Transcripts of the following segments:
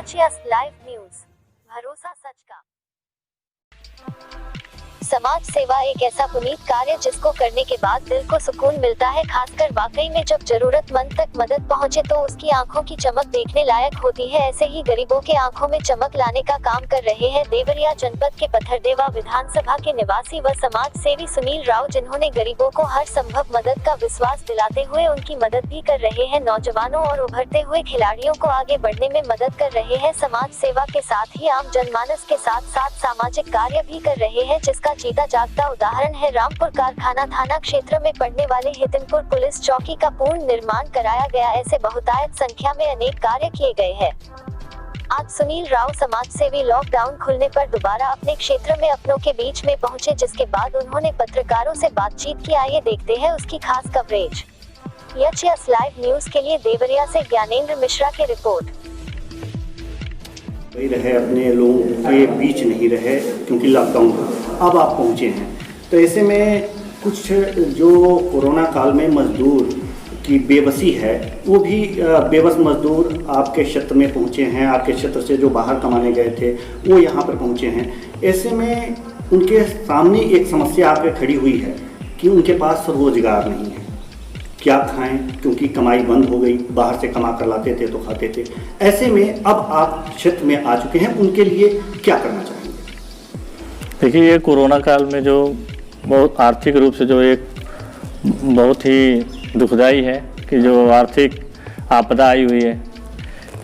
यच live news, भरोसा सच का। समाज सेवा एक ऐसा पुनीत कार्य जिसको करने के बाद दिल को सुकून मिलता है, खासकर वाकई में जब जरूरतमंद तक मदद पहुंचे तो उसकी आंखों की चमक देखने लायक होती है। ऐसे ही गरीबों के आंखों में चमक लाने का काम कर रहे हैं देवरिया जनपद के पत्थरदेवा विधानसभा के निवासी व समाज सेवी सुनील राव, जिन्होंने गरीबों को हर संभव मदद का विश्वास दिलाते हुए उनकी मदद भी कर रहे हैं। नौजवानों और उभरते हुए खिलाड़ियों को आगे बढ़ने में मदद कर रहे हैं। समाज सेवा के साथ ही आम जनमानस के साथ साथ सामाजिक कार्य भी कर रहे हैं, जिसका जीता जागता उदाहरण है रामपुर कारखाना थाना क्षेत्र में पड़ने वाले हितनपुर पुलिस चौकी का पूर्ण निर्माण कराया गया। ऐसे बहुतायत संख्या में अनेक कार्य किए गए हैं। आज सुनील राव समाज सेवी लॉकडाउन खुलने पर दोबारा अपने क्षेत्र में अपनों के बीच में पहुंचे, जिसके बाद उन्होंने पत्रकारों से बातचीत की। आइए देखते हैं उसकी खास कवरेज। यच लाइव न्यूज के लिए देवरिया से ज्ञानेंद्र मिश्रा की रिपोर्ट। वही रहे, अपने लोगों के बीच नहीं रहे क्योंकि लॉकडाउन अब आप पहुँचे हैं, तो ऐसे में कुछ जो कोरोना काल में मजदूर की बेबसी है, वो भी बेबस मजदूर आपके क्षेत्र में पहुँचे हैं। आपके क्षेत्र से जो बाहर कमाने गए थे वो यहाँ पर पहुँचे हैं। ऐसे में उनके सामने एक समस्या आकर खड़ी हुई है कि उनके पास रोजगार नहीं है, क्या खाएं, क्योंकि कमाई बंद हो गई। बाहर से कमा कर लाते थे तो खाते थे। ऐसे में अब आप क्षेत्र में आ चुके हैं, उनके लिए क्या करना चाहेंगे? देखिए, ये कोरोना काल में जो बहुत आर्थिक रूप से जो एक बहुत ही दुखदाई है कि जो आर्थिक आपदा आई हुई है,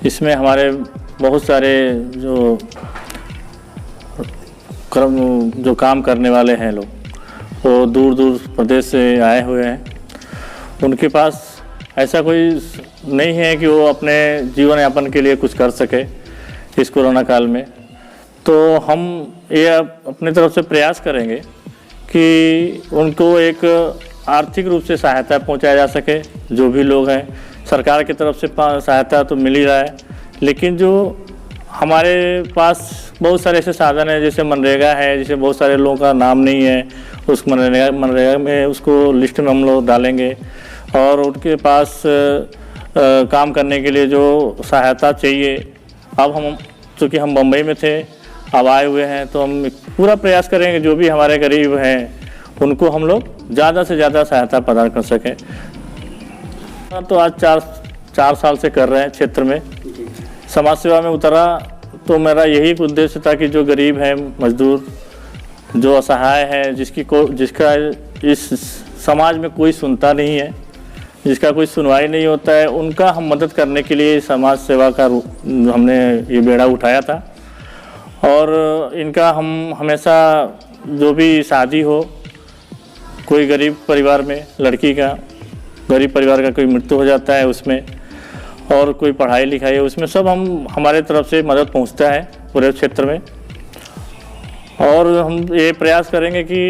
इसमें हमारे बहुत सारे जो काम करने वाले हैं लोग, वो दूर दूर प्रदेश से आए हुए हैं। उनके पास ऐसा कोई नहीं है कि वो अपने जीवन यापन के लिए कुछ कर सके इस कोरोना काल में। तो हम ये अपनी तरफ से प्रयास करेंगे कि उनको एक आर्थिक रूप से सहायता पहुंचाया जा सके। जो भी लोग हैं, सरकार की तरफ से सहायता तो मिल ही रहा है, लेकिन जो हमारे पास बहुत सारे ऐसे साधन हैं, जैसे मनरेगा है, जैसे बहुत सारे लोगों का नाम नहीं है, उस मनरेगा में उसको लिस्ट में हम लोग डालेंगे और उनके पास काम करने के लिए जो सहायता चाहिए। अब हम चूँकि हम बम्बई में थे, अब आए हुए हैं, तो हम पूरा प्रयास करेंगे जो भी हमारे गरीब हैं उनको हम लोग ज़्यादा से ज़्यादा सहायता प्रदान कर सकें। तो आज चार साल से कर रहे हैं क्षेत्र में। समाज सेवा में उतरा तो मेरा यही उद्देश्य था कि जो गरीब है, मजदूर, जो असहाय है, जिसका इस समाज में कोई सुनता नहीं है, जिसका कोई सुनवाई नहीं होता है, उनका हम मदद करने के लिए समाज सेवा का हमने ये बेड़ा उठाया था। और इनका हम हमेशा जो भी शादी हो, कोई गरीब परिवार में लड़की का, गरीब परिवार का कोई मृत्यु हो जाता है उसमें, और कोई पढ़ाई लिखाई है उसमें, सब हमारे तरफ से मदद पहुंचता है पूरे क्षेत्र में। और हम ये प्रयास करेंगे कि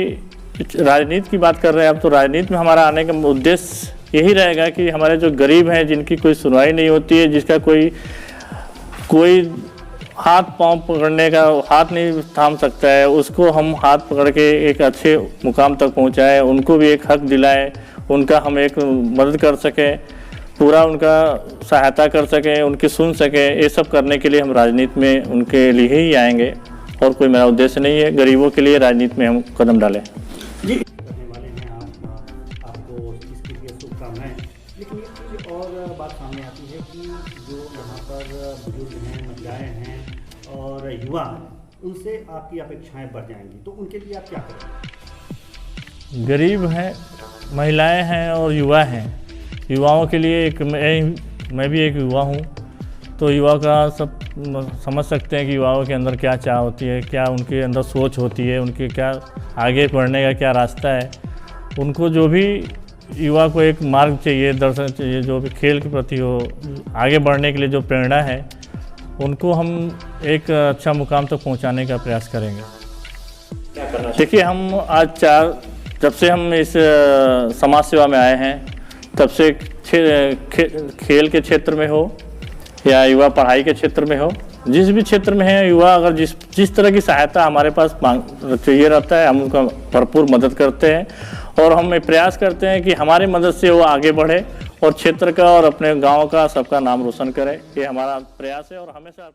राजनीति की बात कर रहे हैं अब, तो राजनीति में हमारा आने का उद्देश्य यही रहेगा कि हमारे जो गरीब हैं, जिनकी कोई सुनवाई नहीं होती है, जिसका कोई हाथ पांव पकड़ने का हाथ नहीं थाम सकता है, उसको हम हाथ पकड़ के एक अच्छे मुकाम तक पहुंचाएं, उनको भी एक हक दिलाएं, उनका हम एक मदद कर सकें, पूरा उनका सहायता कर सकें, उनकी सुन सकें। ये सब करने के लिए हम राजनीति में उनके लिए ही आएंगे, और कोई मेरा उद्देश्य नहीं है। गरीबों के लिए राजनीति में हम कदम डालें। जी, करने वाले हैं आपको इसके लिए शुभकामनाएं। लेकिन एक चीज़ और बात सामने आती है कि जो यहाँ पर बुजुर्ग हैं, महिलाएं हैं और युवा हैं, उनसे आपकी अपेक्षाएं बढ़ जाएंगी, तो उनके लिए आप क्या करेंगे? गरीब हैं, महिलाएं हैं और युवा हैं। युवाओं के लिए मैं भी एक युवा हूँ, तो युवा का सब समझ सकते हैं कि युवाओं के अंदर क्या चाह होती है, क्या उनके अंदर सोच होती है, उनके क्या आगे बढ़ने का क्या रास्ता है। उनको जो भी युवा को एक मार्ग चाहिए, दर्शन चाहिए, जो भी खेल के प्रति हो, आगे बढ़ने के लिए जो प्रेरणा है, उनको हम एक अच्छा मुकाम तक पहुंचाने का प्रयास करेंगे। क्या करना? देखिए, हम आज जब से हम इस समाज सेवा में आए हैं, तब से खेल के क्षेत्र में हो या युवा पढ़ाई के क्षेत्र में हो, जिस भी क्षेत्र में है युवा, अगर जिस तरह की सहायता हमारे पास चाहिए रहता है, हम उनका भरपूर मदद करते हैं। और हम प्रयास करते हैं कि हमारी मदद से वो आगे बढ़े और क्षेत्र का और अपने गांव का सबका नाम रोशन करे। ये हमारा प्रयास है और हमेशा